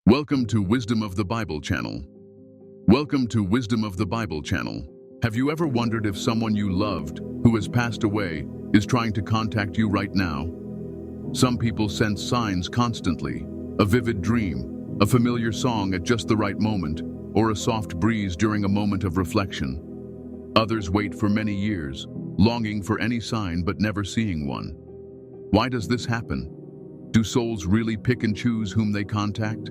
Welcome to Wisdom of the Bible channel. Welcome to Wisdom of the Bible channel. Have you ever wondered if someone you loved, who has passed away, is trying to contact you right now? Some people sense signs constantly, a vivid dream, a familiar song at just the right moment, or a soft breeze during a moment of reflection. Others wait for many years, longing for any sign but never seeing one. Why does this happen? Do souls really pick and choose whom they contact?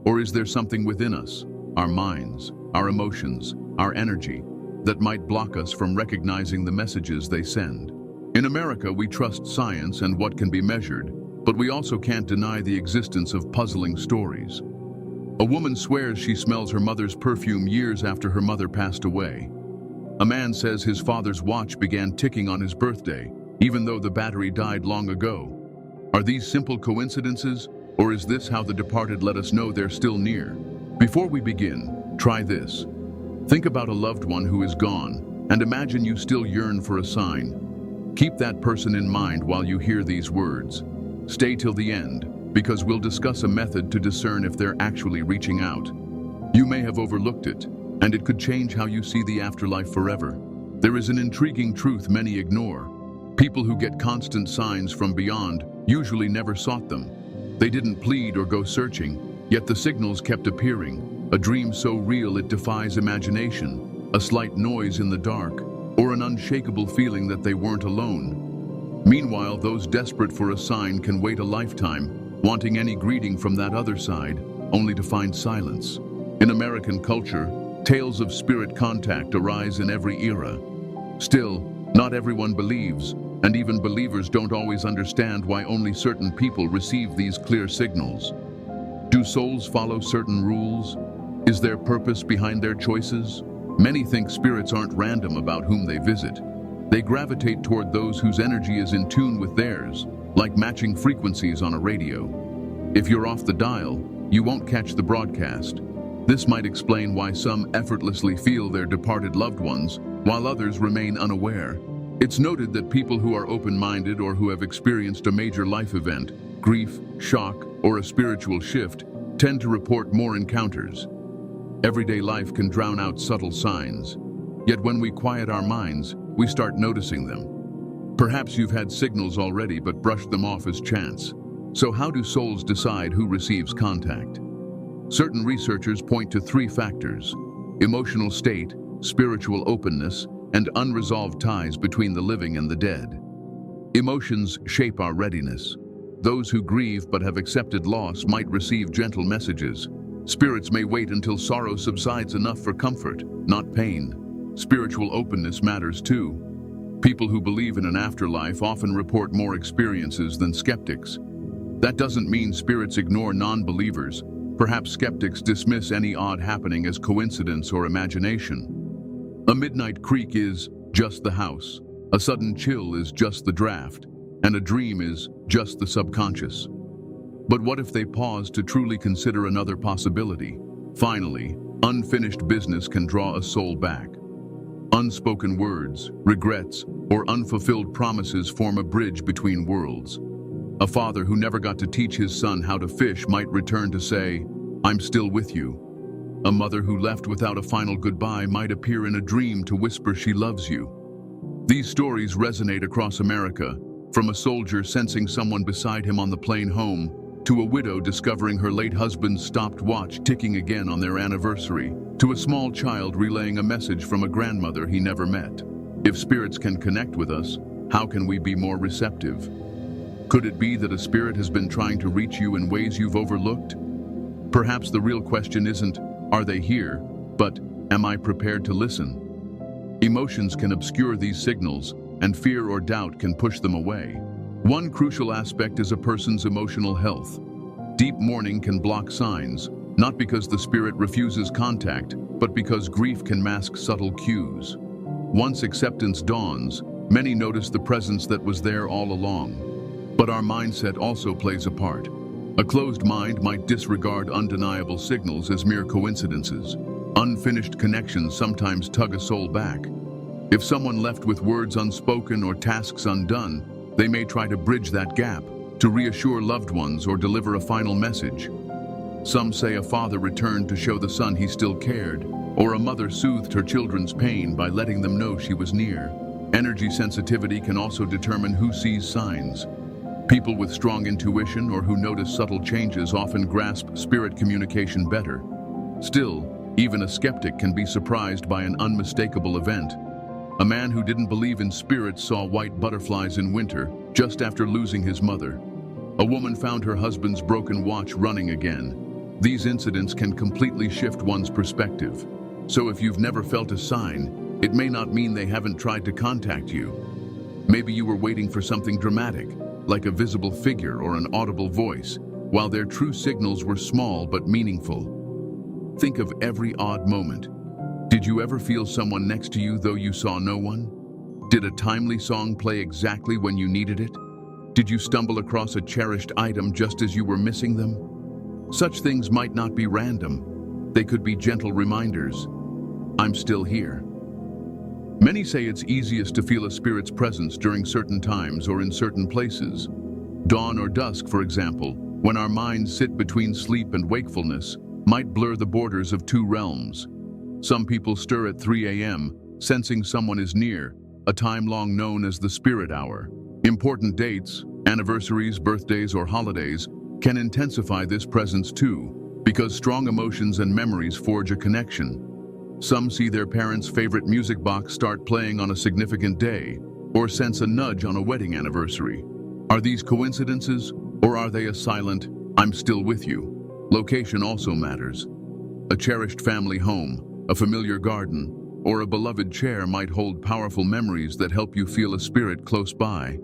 Or is there something within us, our minds, our emotions, our energy, that might block us from recognizing the messages they send? In America, we trust science and what can be measured, but we also can't deny the existence of puzzling stories. A woman swears she smells her mother's perfume years after her mother passed away. A man says his father's watch began ticking on his birthday, even though the battery died long ago. Are these simple coincidences? Or is this how the departed let us know they're still near? Before we begin, try this. Think about a loved one who is gone, and imagine you still yearn for a sign. Keep that person in mind while you hear these words. Stay till the end, because we'll discuss a method to discern if they're actually reaching out. You may have overlooked it, and it could change how you see the afterlife forever. There is an intriguing truth many ignore. People who get constant signs from beyond usually never sought them. They didn't plead or go searching, yet the signals kept appearing. A dream so real it defies imagination, a slight noise in the dark, or an unshakable feeling that they weren't alone. Meanwhile, those desperate for a sign can wait a lifetime, wanting any greeting from that other side, only to find silence. In American culture, tales of spirit contact arise in every era. Still, not everyone believes, and even believers don't always understand why only certain people receive these clear signals. Do souls follow certain rules? Is there purpose behind their choices? Many think spirits aren't random about whom they visit. They gravitate toward those whose energy is in tune with theirs, like matching frequencies on a radio. If you're off the dial, you won't catch the broadcast. This might explain why some effortlessly feel their departed loved ones, while others remain unaware. It's noted that people who are open-minded or who have experienced a major life event, grief, shock, or a spiritual shift, tend to report more encounters. Everyday life can drown out subtle signs. Yet when we quiet our minds, we start noticing them. Perhaps you've had signals already but brushed them off as chance. So how do souls decide who receives contact? Certain researchers point to three factors: emotional state, spiritual openness, and unresolved ties between the living and the dead. Emotions shape our readiness. Those who grieve but have accepted loss might receive gentle messages. Spirits may wait until sorrow subsides enough for comfort, not pain. Spiritual openness matters too. People who believe in an afterlife often report more experiences than skeptics. That doesn't mean spirits ignore non-believers. Perhaps skeptics dismiss any odd happening as coincidence or imagination. A midnight creak is just the house, a sudden chill is just the draft, and a dream is just the subconscious. But what if they pause to truly consider another possibility? Finally, unfinished business can draw a soul back. Unspoken words, regrets, or unfulfilled promises form a bridge between worlds. A father who never got to teach his son how to fish might return to say, "I'm still with you." A mother who left without a final goodbye might appear in a dream to whisper she loves you. These stories resonate across America, from a soldier sensing someone beside him on the plane home, to a widow discovering her late husband's stopped watch ticking again on their anniversary, to a small child relaying a message from a grandmother he never met. If spirits can connect with us, how can we be more receptive? Could it be that a spirit has been trying to reach you in ways you've overlooked? Perhaps the real question isn't, "Are they here?" but "Am I prepared to listen?" Emotions can obscure these signals, and fear or doubt can push them away. One crucial aspect is a person's emotional health. Deep mourning can block signs, not because the spirit refuses contact, but because grief can mask subtle cues. Once acceptance dawns, many notice the presence that was there all along. But our mindset also plays a part. A closed mind might disregard undeniable signals as mere coincidences. Unfinished connections sometimes tug a soul back. If someone left with words unspoken or tasks undone, they may try to bridge that gap, to reassure loved ones or deliver a final message. Some say a father returned to show the son he still cared, or a mother soothed her children's pain by letting them know she was near. Energy sensitivity can also determine who sees signs. People with strong intuition or who notice subtle changes often grasp spirit communication better. Still, even a skeptic can be surprised by an unmistakable event. A man who didn't believe in spirits saw white butterflies in winter, just after losing his mother. A woman found her husband's broken watch running again. These incidents can completely shift one's perspective. So if you've never felt a sign, it may not mean they haven't tried to contact you. Maybe you were waiting for something dramatic, like a visible figure or an audible voice, while their true signals were small but meaningful. Think of every odd moment. Did you ever feel someone next to you though you saw no one? Did a timely song play exactly when you needed it? Did you stumble across a cherished item just as you were missing them? Such things might not be random. They could be gentle reminders. I'm still here. Many say it's easiest to feel a spirit's presence during certain times or in certain places. Dawn or dusk, for example, when our minds sit between sleep and wakefulness, might blur the borders of two realms. Some people stir at 3 a.m., sensing someone is near, a time long known as the spirit hour. Important dates, anniversaries, birthdays, or holidays can intensify this presence too, because strong emotions and memories forge a connection. Some see their parents' favorite music box start playing on a significant day, or sense a nudge on a wedding anniversary. Are these coincidences, or are they a silent, "I'm still with you"? Location also matters. A cherished family home, a familiar garden, or a beloved chair might hold powerful memories that help you feel a spirit close by.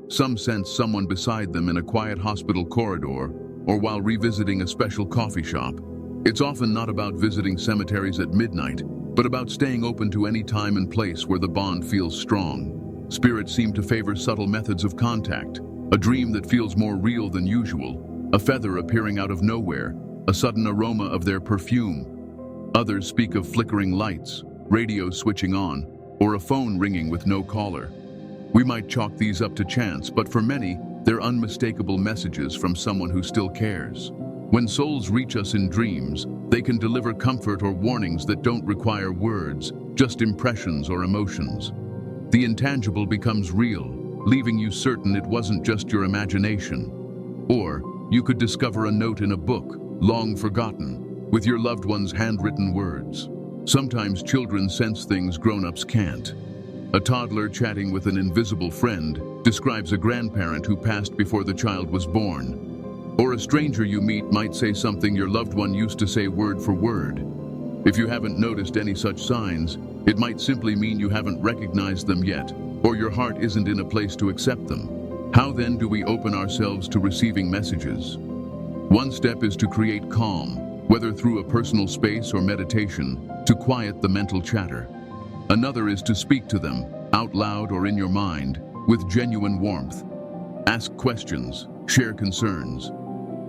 Some sense someone beside them in a quiet hospital corridor, or while revisiting a special coffee shop. It's often not about visiting cemeteries at midnight, but about staying open to any time and place where the bond feels strong. Spirits seem to favor subtle methods of contact, a dream that feels more real than usual, a feather appearing out of nowhere, a sudden aroma of their perfume. Others speak of flickering lights, radio switching on, or a phone ringing with no caller. We might chalk these up to chance, but for many, they're unmistakable messages from someone who still cares. When souls reach us in dreams, they can deliver comfort or warnings that don't require words, just impressions or emotions. The intangible becomes real, leaving you certain it wasn't just your imagination. Or, you could discover a note in a book, long forgotten, with your loved one's handwritten words. Sometimes children sense things grown-ups can't. A toddler chatting with an invisible friend describes a grandparent who passed before the child was born. Or a stranger you meet might say something your loved one used to say word for word. If you haven't noticed any such signs, it might simply mean you haven't recognized them yet, or your heart isn't in a place to accept them. How then do we open ourselves to receiving messages? One step is to create calm, whether through a personal space or meditation, to quiet the mental chatter. Another is to speak to them, out loud or in your mind, with genuine warmth. Ask questions, share concerns.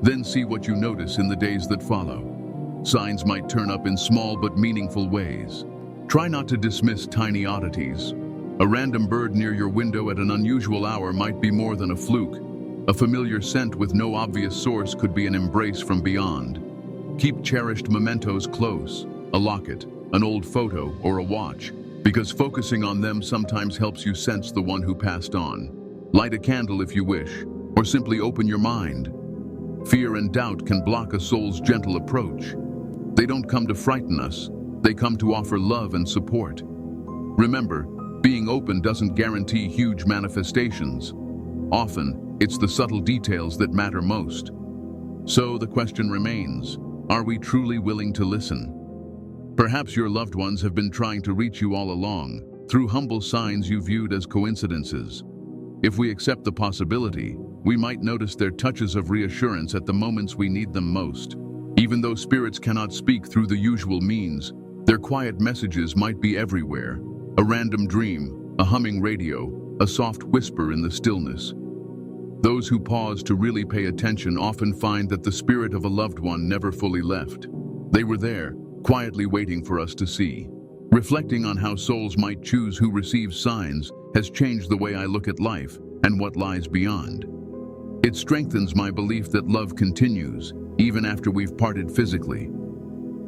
Then see what you notice in the days that follow. Signs might turn up in small but meaningful ways. Try not to dismiss tiny oddities. A random bird near your window at an unusual hour might be more than a fluke. A familiar scent with no obvious source could be an embrace from beyond. Keep cherished mementos close, a locket, an old photo, or a watch, because focusing on them sometimes helps you sense the one who passed on. Light a candle if you wish, or simply open your mind. Fear and doubt can block a soul's gentle approach. They don't come to frighten us, they come to offer love and support. Remember, being open doesn't guarantee huge manifestations. Often, it's the subtle details that matter most. So the question remains, are we truly willing to listen? Perhaps your loved ones have been trying to reach you all along, through humble signs you viewed as coincidences. If we accept the possibility, we might notice their touches of reassurance at the moments we need them most. Even though spirits cannot speak through the usual means, their quiet messages might be everywhere. A random dream, a humming radio, a soft whisper in the stillness. Those who pause to really pay attention often find that the spirit of a loved one never fully left. They were there, quietly waiting for us to see. Reflecting on how souls might choose who receives signs has changed the way I look at life and what lies beyond. It strengthens my belief that love continues, even after we've parted physically.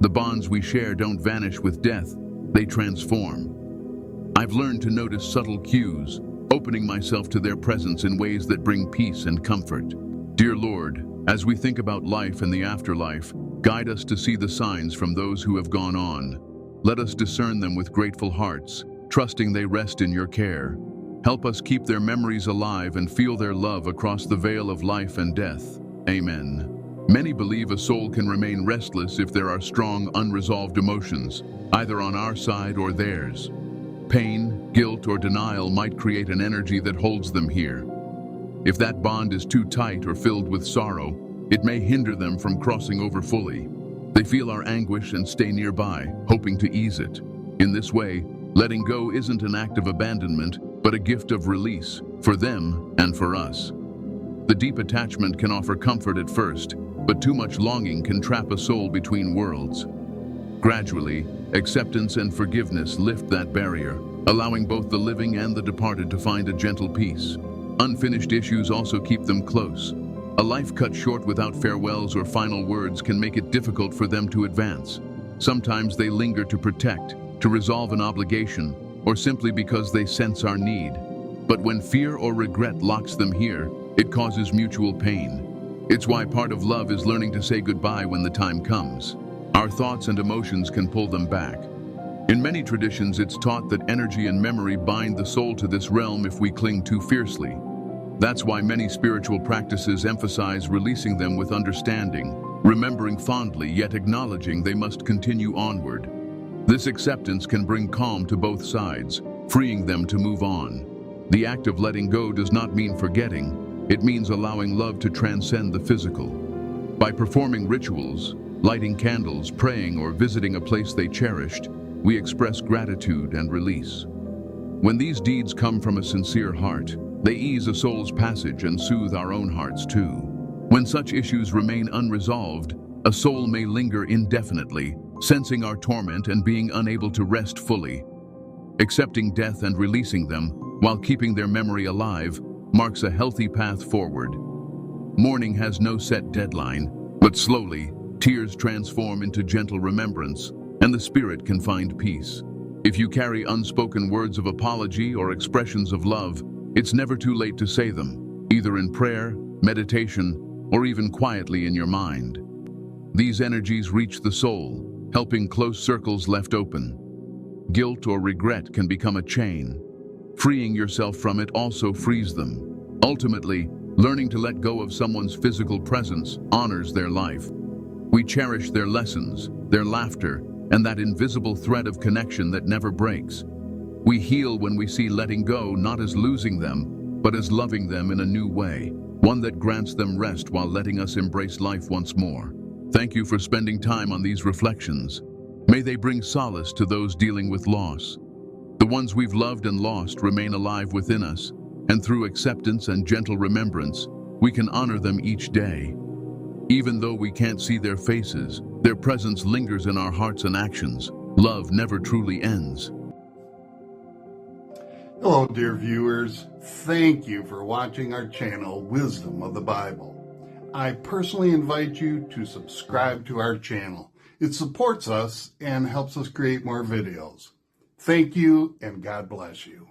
The bonds we share don't vanish with death, they transform. I've learned to notice subtle cues, opening myself to their presence in ways that bring peace and comfort. Dear Lord, as we think about life and the afterlife, guide us to see the signs from those who have gone on. Let us discern them with grateful hearts, trusting they rest in your care. Help us keep their memories alive and feel their love across the veil of life and death. Amen. Many believe a soul can remain restless if there are strong, unresolved emotions, either on our side or theirs. Pain, guilt, or denial might create an energy that holds them here. If that bond is too tight or filled with sorrow, it may hinder them from crossing over fully. They feel our anguish and stay nearby, hoping to ease it. In this way, letting go isn't an act of abandonment, but a gift of release, for them and for us. The deep attachment can offer comfort at first, but too much longing can trap a soul between worlds. Gradually, acceptance and forgiveness lift that barrier, allowing both the living and the departed to find a gentle peace. Unfinished issues also keep them close. A life cut short without farewells or final words can make it difficult for them to advance. Sometimes they linger to protect, to resolve an obligation, or simply because they sense our need. But when fear or regret locks them here, it causes mutual pain. It's why part of love is learning to say goodbye when the time comes. Our thoughts and emotions can pull them back. In many traditions, it's taught that energy and memory bind the soul to this realm if we cling too fiercely. That's why many spiritual practices emphasize releasing them with understanding, remembering fondly yet acknowledging they must continue onward. This acceptance can bring calm to both sides, freeing them to move on. The act of letting go does not mean forgetting, it means allowing love to transcend the physical. By performing rituals, lighting candles, praying, or visiting a place they cherished, we express gratitude and release. When these deeds come from a sincere heart, they ease a soul's passage and soothe our own hearts too. When such issues remain unresolved, a soul may linger indefinitely, sensing our torment and being unable to rest fully. Accepting death and releasing them, while keeping their memory alive, marks a healthy path forward. Mourning has no set deadline, but slowly, tears transform into gentle remembrance, and the spirit can find peace. If you carry unspoken words of apology or expressions of love, it's never too late to say them, either in prayer, meditation, or even quietly in your mind. These energies reach the soul, helping close circles left open. Guilt or regret can become a chain. Freeing yourself from it also frees them. Ultimately, learning to let go of someone's physical presence honors their life. We cherish their lessons, their laughter, and that invisible thread of connection that never breaks. We heal when we see letting go not as losing them, but as loving them in a new way, one that grants them rest while letting us embrace life once more. Thank you for spending time on these reflections. May they bring solace to those dealing with loss. The ones we've loved and lost remain alive within us, and through acceptance and gentle remembrance, we can honor them each day. Even though we can't see their faces, their presence lingers in our hearts and actions. Love never truly ends. Hello, dear viewers. Thank you for watching our channel, Wisdom of the Bible. I personally invite you to subscribe to our channel. It supports us and helps us create more videos. Thank you, and God bless you.